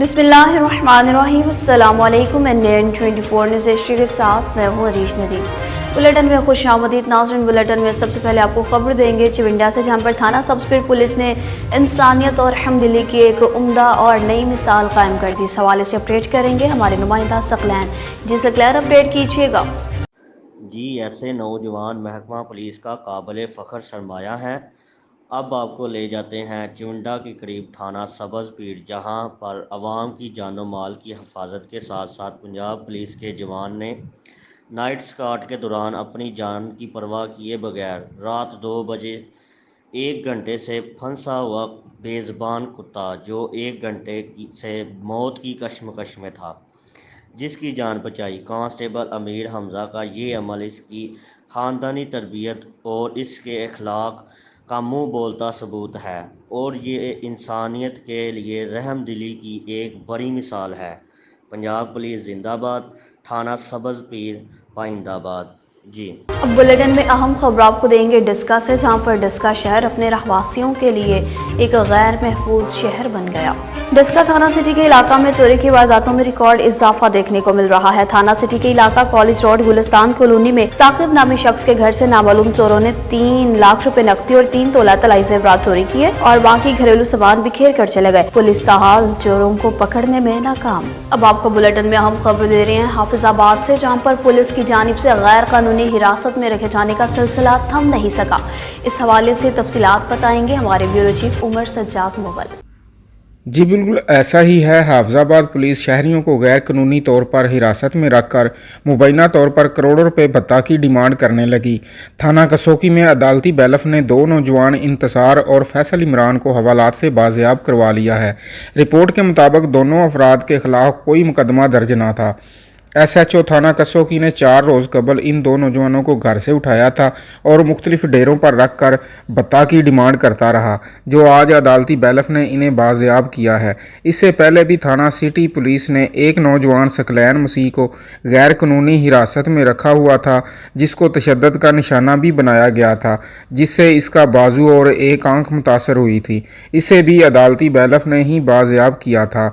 बिस्मिल्लाहिर्रहमानिर्रहीम। अस्सलाम वालेकुम। NN24 न्यूज़ हिस्ट्री के साथ मैं हूँ अरीश नदीम। बुलेटिन में खुश आमदीद नाज़रीन। बुलेटिन में सबसे पहले आपको खबर देंगे चिविंडा से, जहाँ पर थाना सब्सपीर पुलिस ने इंसानियत और हमदिली की एक उम्दा और नई मिसाल कायम कर दी। इस हवाले से अपडेट करेंगे हमारे नुमाइंदा सकलैन। जी सकलैन, अपडेट कीजिएगा। जी, ऐसे नौजवान महकमा पुलिस का काबिल फ़ख्र सरमाया है। अब आपको ले जाते हैं चिविंडा के करीब थाना सब्ज़ पीर, जहां पर अवाम की जानो माल की हिफाजत के साथ साथ पंजाब पुलिस के जवान ने नाइट स्कॉट के दौरान अपनी जान की परवाह किए बगैर रात 2 बजे 1 घंटे से फंसा हुआ बेज़बान कुत्ता, जो 1 घंटे से मौत की कशमकश में था, जिसकी जान बचाई। कांस्टेबल अमीर हमज़ा का ये अमल इसकी ख़ानदानी तरबियत और इसके अखलाक का मुँह बोलता सबूत है, और ये इंसानियत के लिए रहम दिली की एक बड़ी मिसाल है। पंजाब पुलिस जिंदाबाद, थाना सब्ज़ पीर पाइंदाबाद। जी, अब बुलेटिन में अहम खबर आपको देंगे डिस्का से, जहां पर डिस्का शहर अपने रहवासियों के लिए एक गैर महफूज शहर बन गया। डिस्का थाना सिटी के इलाका में चोरी की वारदातों में रिकॉर्ड इजाफा देखने को मिल रहा है। थाना सिटी के इलाका कॉलेज रोड गुलिस्तान कॉलोनी में साकिब नामी शख्स के घर से नामालूम चोरों ने 3 लाख रुपए नकदी और 3 तोला तलाई जेवरात चोरी किए और बाकी घरेलू सामान बिखेर कर चले गए। पुलिस ताहाल चोरों को पकड़ने में नाकाम। अब आपको बुलेटिन में अहम खबर दे रहे हैं हाफिजाबाद से, जहाँ पर पुलिस की जानिब से गैर कानूनी हिरासत में रखे जाने का सिलसिला थम नहीं सका। इस हवाले से तफसीलात बताएंगे हमारे ब्यूरो चीफ उमर सज्जाद मुगल। जी बिल्कुल ऐसा ही है। हाफिजाबाद पुलिस शहरियों को गैर कानूनी तौर पर हिरासत में रखकर मुबैना तौर पर करोड़ों रुपए भत्ता की डिमांड करने लगी। थाना कसोकी में अदालती बैलफ ने 2 नौजवान इंतसार और फैसल इमरान को हवालात से बाजियाब करवा लिया है। रिपोर्ट के मुताबिक दोनों अफराद के खिलाफ कोई मुकदमा दर्ज न था। SHO थाना कसोकी ने 4 रोज़ कबल इन 2 नौजवानों को घर से उठाया था और मुख्तलिफ डेरों पर रख कर भत्ता की डिमांड करता रहा, जो आज अदालती बैलफ ने इन्हें बाजियाब किया है। इससे पहले भी थाना सिटी पुलिस ने एक नौजवान सकलैन मसीह को गैर कानूनी हिरासत में रखा हुआ था, जिसको तशद्दुद का निशाना भी बनाया गया था, जिससे इसका बाजू और एक आंख मुतासर हुई थी। इसे भी अदालती बैलफ ने ही बाजियाब किया था।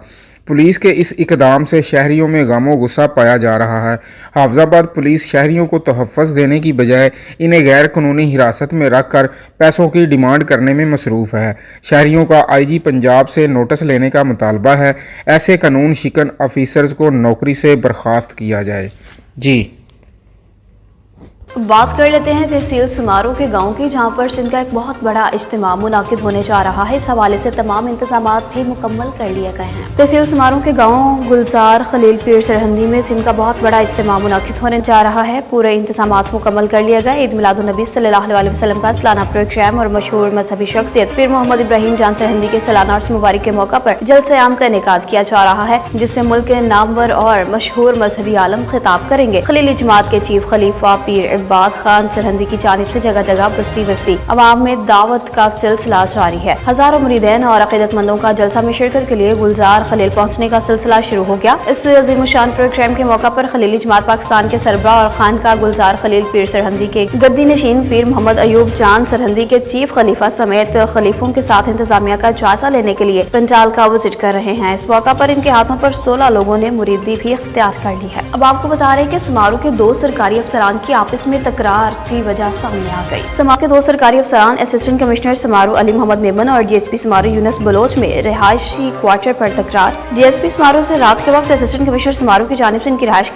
पुलिस के इस इकदाम से शहरियों में गमो गुस्सा पाया जा रहा है। हाफिजाबाद पुलिस शहरियों को तहफ़्फ़ुज़ देने की बजाय इन्हें गैर कानूनी हिरासत में रख कर पैसों की डिमांड करने में मसरूफ़ है। शहरियों का IG पंजाब से नोटिस लेने का मुतालबा है। ऐसे कानून शिकन ऑफिसर्स को नौकरी से बर्खास्त किया जाए। जी, बात कर लेते हैं तहसील समारोह के गांव की, जहां पर सिंध का एक बहुत बड़ा इज्तिमा मुनाकिद होने जा रहा है। इस हवाले से तमाम इंतजामात भी मुकम्मल कर लिए गए हैं। तहसील समारोह के गांव गुलजार खलील पीर सरहंदी में सिंध का बहुत बड़ा इज्तिमा मुनाकिद होने जा रहा है। पूरे इंतजामात मुकम्मल कर लिए गए। ईद मिलादुन्नबी सल्लल्लाहु अलैहि वसल्लम का सालाना प्रोग्राम और मशहूर मजहबी शख्सियत पीर मोहम्मद इब्राहिम जान सरहंदी के सालाना उर्स मुबारक के मौका पर जलसे-ए-आम का इनेकाद किया जा रहा है, जिससे मुल्क के नामवर और मशहूर मजहबी आलम खिताब करेंगे। खलीली जमात के चीफ खलीफा पीर इबाद खान सरहंदी की जानिब से जगह जगह बस्ती बस्ती अवाम में दावत का सिलसिला जारी है। हजारों मुरीदैन और अकीदतमंदों का जलसा में शिरकत के लिए गुलजार खलील पहुंचने का सिलसिला शुरू हो गया। इस अज़ीमुशान प्रोग्राम के मौका पर खलीली जमात पाकिस्तान के सरबराह और खानका गुलजार खलील पीर सरहंदी के गद्दी नशीन पीर मोहम्मद अयूब जान सरहंदी के चीफ खलीफा समेत खलीफों के साथ इंतजामिया का जायजा लेने के लिए पंजाल का विजिट कर रहे हैं। इस मौका पर इनके हाथों पर 16 लोगों ने मुरीदी भी इख्तियार कर ली है। अब आपको बता रहे हैं कि समारोह के 2 सरकारी अफसरान की आपस में तकरार की वजह सामने आ गई। समारोह के 2 सरकारी अफसरान असिस्टेंट कमिश्नर समारोह अली मोहम्मद मेमन और DSP समारोह यूनुस बलोच में रिहायशी क्वार्टर पर तकरार। DSP समारोह से रात के वक्त असिस्टेंट कमिश्नर समारोह की जानिब से इनकी रिहाइश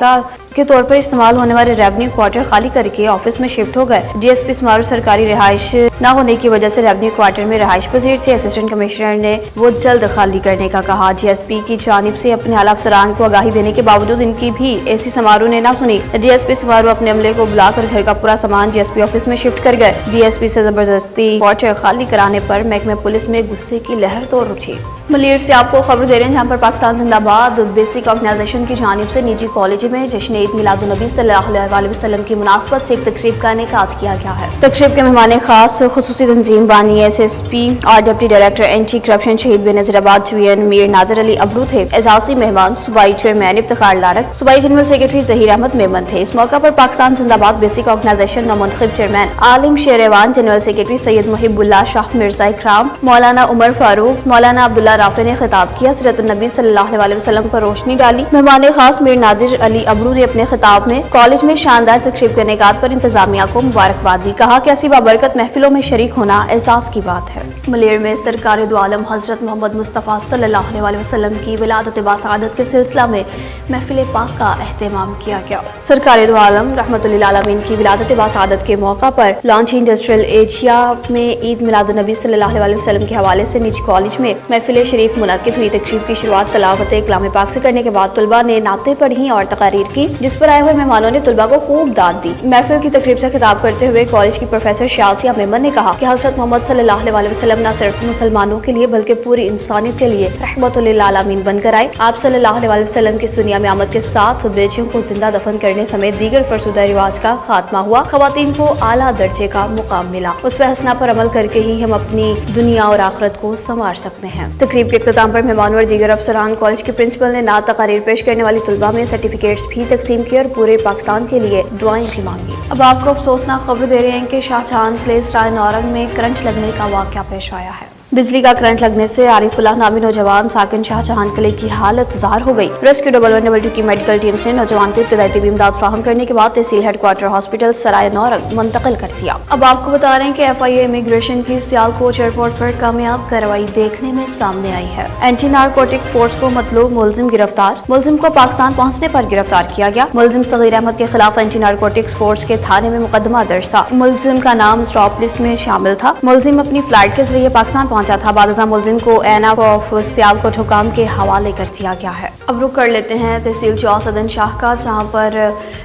के तौर पर इस्तेमाल होने वाले रेवेन्यू क्वार्टर खाली करके ऑफिस में शिफ्ट हो गए। DSP समारोह सरकारी रिहाइश न होने की वजह से रेवेन्यू क्वार्टर में रिहाइश पजीर थे। असिस्टेंट कमिश्नर ने वो जल्द खाली करने का कहा। DSP की जानिब से अपने आला अफसरान को आगाही देने के बावजूद इनकी भी AC समारोह ने न सुनी। DSP समारोह अपने अमले को बुलाकर घर का पूरा सामान DSP ऑफिस में शिफ्ट कर गए। DSP से जबरदस्ती क्वार्टर खाली कराने पर महकमे पुलिस में गुस्से की लहर दौड़ उठी। मलीर से आपको खबर दे रहे हैं, जहाँ पर पाकिस्तान जिंदाबाद बेसिक ऑर्गेनाइजेशन की जानिब से निजी कॉलेज में जश्न ईद मिलादुन्नबी सल्लल्लाहु अलैहि वसल्लम की मुनासबत से एक तकरीब का इनेकाद किया गया है। तकरीब के मेहमान खास खुसूसी तंजीम बानी SSP और डिप्टी डायरेक्टर एंटी करप्शन शहीद बेनज़ीराबाद चुवियन मीर नादिर अली अबरू थे। एजाजी मेहमान सूबाई चेयरमैन इफ्तिखार लारक, सूबाई जनरल सेक्रेटरी जहीर अहमद मेमन थे। इस मौका पर पाकिस्तान जिंदाबाद बेसिक ऑर्गेनाइजेशन नौमुंतखब चेयरमैन आलिम शेरवान, जनरल सेक्रेटरी सैयद मुहिबुल्लाह शाह मिर्जा इकराम, मौलाना उमर फारूक, मौलाना अब्दुल्ला राफे ने खिताब किया, सीरत नबी सल्लल्लाहु अलैहि वसल्लम पर रोशनी डाली। मेहमान खास मीर नादिर अली अबरू ने अपने खिताब में कॉलेज में शानदार तकरीब के इनेकाद पर इंतजामिया को मुबारकबाद दी। कहा कि ऐसी बाबरकत महफिलों में शरीक होना एहसास की बात है। मलेर में सरकार दो आलम हजरत मोहम्मद मुस्तफ़ा सल्लल्लाहु अलैहि वसल्लम की विलादत बासआदत के सिलसिला में महफिल पाक का एहतमाम किया गया। सरकार दो आलम रहमतुल्लिल आलमीन की विलादत बासआदत के मौका पर लॉन्च इंडस्ट्रियल एशिया में ईद मिलाद नबी सल्लल्लाहु अलैहि वसल्लम के हवाले से निजी कॉलेज में महफिल शरीफ मुनक्किद हुई। तकरीब की शुरुआत तलावत कलाम पाक से करने के बाद तलबा ने नाते पढ़ी और तकारीर की, जिस पर आए हुए मेहमानों ने तलबा को खूब दाद दी। महफिल की तकरीब से खिताब करते हुए कॉलेज की प्रोफेसर शाजिया मेमन ने कहा कि हज़रत मोहम्मद सल्लल्लाहु अलैहि वसल्लम न सिर्फ मुसलमानों के लिए बल्कि पूरी इंसानियत के लिए रहमतुल्लिल आलमीन बनकर आए। आप सल्लल्लाहु अलैहि वसल्लम की इस दुनिया में आमद के साथ बेटियों को जिंदा दफन करने समेत दीगर फरसुदा रिवाज का खात्मा हुआ। खवातीन को आला दर्जे का मुकाम मिला। उस हसना पर अमल करके ही हम अपनी दुनिया और आखिरत को संवार सकते हैं। तकरीब के इख्तिताम पर मेहमानों और दीगर अफसरान, कॉलेज के प्रिंसिपल ने नात तकारीर पेश करने वाली तलबा में सर्टिफिकेट्स भी तकसीम किए और पूरे पाकिस्तान के लिए दुआएं भी मांगी। अब आपको अफसोसनाक खबर दे रहे हैं कि शाहजहां प्लेस राय नौरंग में करंट लगने का वाकया पेश आया है। बिजली का करंट लगने से आरिफुल्लाह नामी नौजवान साकिन शाहजहां किले की हालत जार हो गई। रेस्क्यू 112 की मेडिकल टीम ने नौजवान को इब्तदाई तिबी इमदाद फराहम करने के बाद तहसील हेडक्वार्टर हॉस्पिटल सराय नौरंग मुंतकिल कर दिया। अब आपको बता रहे हैं कि FIA इमिग्रेशन की सियालकोट एयरपोर्ट पर कामयाब कार्रवाई देखने में सामने आई है। एंटी नारकोटिक्स फोर्स को मतलूब मुलजिम गिरफ्तार। मुलजिम को पाकिस्तान पहुंचने पर गिरफ्तार किया गया। मुलजिम सगीर अहमद के खिलाफ एंटी नारकोटिक्स फोर्स के थाने में मुकदमा दर्ज था। मुलजिम का नाम स्टॉप लिस्ट में शामिल था। मुलजिम अपनी फ्लाइट के जरिए पाकिस्तान पहुंचा था। बाद मुलजिम को एना ऑफ सियालकोट हुकाम के हवाले कर दिया गया है। अब रुक कर लेते हैं तहसील चौसदन शाह का, जहाँ पर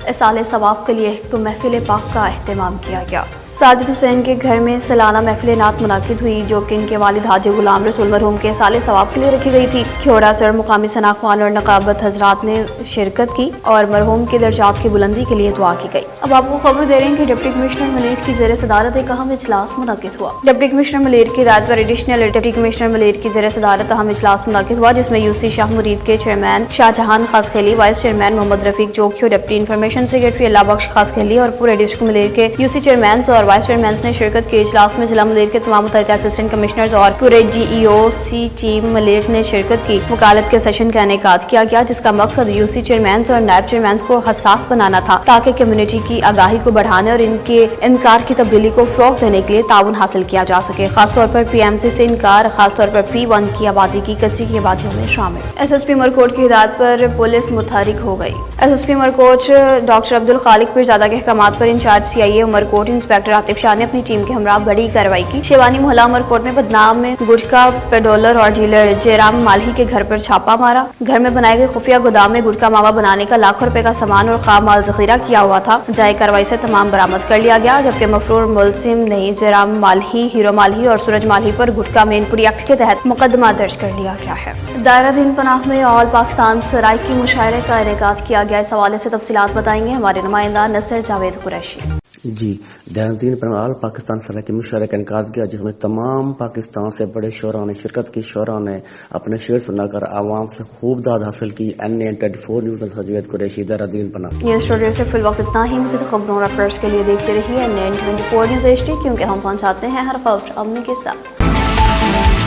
इसाले सवाब के लिए एक महफिल पाक का एहतमाम किया गया। साजिद हुसैन के घर में सालाना महफिल नात मुनाकिद हुई, जो कि इनके वालिद हाजी गुलाम रसूल मरहूम के साले सवाब के लिए रखी गई थी। ख्योड़ा सर मुकामी सनाख्वान और नकाबत हजरात ने शिरकत की और मरहूम के दर्जात की बुलंदी के लिए दुआ की गई। अब आपको खबर दे रहे हैं कि डिप्टी कमिश्नर मलेर की ज़ेर सदारत एक अहम इजलास मुनाकिद हुआ। डिप्टी कमिश्नर मलेर की हिदायत पर एडिशनल डिप्टी कमिश्नर मलेर की ज़ेर सदारत अहम इजलास मुनाकिद हुआ, जिसमें UC शाह मुरीद के chairman Shahjahan Khaskheli, vice chairman Mohammad Rafiq Jokhio, deputy information secretary Allah Bakhsh Khaskheli और पूरे डिस्ट्रिक्ट मलेर के UC चेयरमैन और वाइस चेयरमैन ने शिरकत के इजलास में जिला मलेर के तमाम मुतल्लिका असिस्टेंट कमिश्नर्स और पूरे DEOC टीम मलेर ने शिरकत की। वकालत के सेशन का इनेकाद किया गया, जिसका मकसद UC चेयरमैन और नायब चेयरमैन को हसास बनाना था, ताकि कम्युनिटी की आगाही को बढ़ाने और इनके इनकार की तब्दीली को फरोग देने के लिए ताउन हासिल किया जा सके। खासतौर पर PMC से इनकार, खासतौर पर P1 की आबादी की कच्ची की आबादियों में शामिल। SSP उमरकोट की हिदायत पर पुलिस मुतहरिक हो गई। SSP उमरकोट डॉक्टर अब्दुल खालिक पीरजादा के अहकामात पर incharge CIA Umerkot inspector Atif Shah ने अपनी टीम के हमरा बड़ी कार्रवाई की। शेवानी मोहल्ला उमरकोट में बदनाम में गुटखा पेडोलर और डीलर जयराम मालही के घर पर छापा मारा। घर में बनाए गए खुफिया गोदाम में गुटखा मावा बनाने का लाखों रुपए का सामान और खाम माल जखीरा किया हुआ था। जायज कार्रवाई से तमाम बरामद कर लिया गया, जबकि मफरूर मुलजिम नहीं जयराम मालही, हीरो मालही और सूरज मालही पर गुटखा मेनपुरी एक्ट के तहत मुकदमा दर्ज कर लिया गया है। दायरा दिन पनाह में ऑल पाकिस्तान सराइकी मुशायरे का इनेकाद किया गया। इस हवाले से तफसीलात बताएंगे हमारे नुमाइंदा नसर जावेद कुरैशी। जी, दैनतीन पर ऑल पाकिस्तान सराइकी मुशायरे का इनेकाद किया, जिसमें तमाम पाकिस्तान से बड़े शोरा ने शिरकत की। शोरा ने अपने शेर सुनाकर आवाम से खूब दाद हासिल की। NN24 न्यूज़ जावेद कुरैशी, दायरा-ए-दीन पनाह। न्यूज़ स्टूडियो से फिल वक्त इतना ही। मज़ीद खबरों और अपडेट्स के लिए देखते रहिए NN24 न्यूज़ HD, क्योंकि हम पहुंचाते हैं हर खबर अमन के साथ।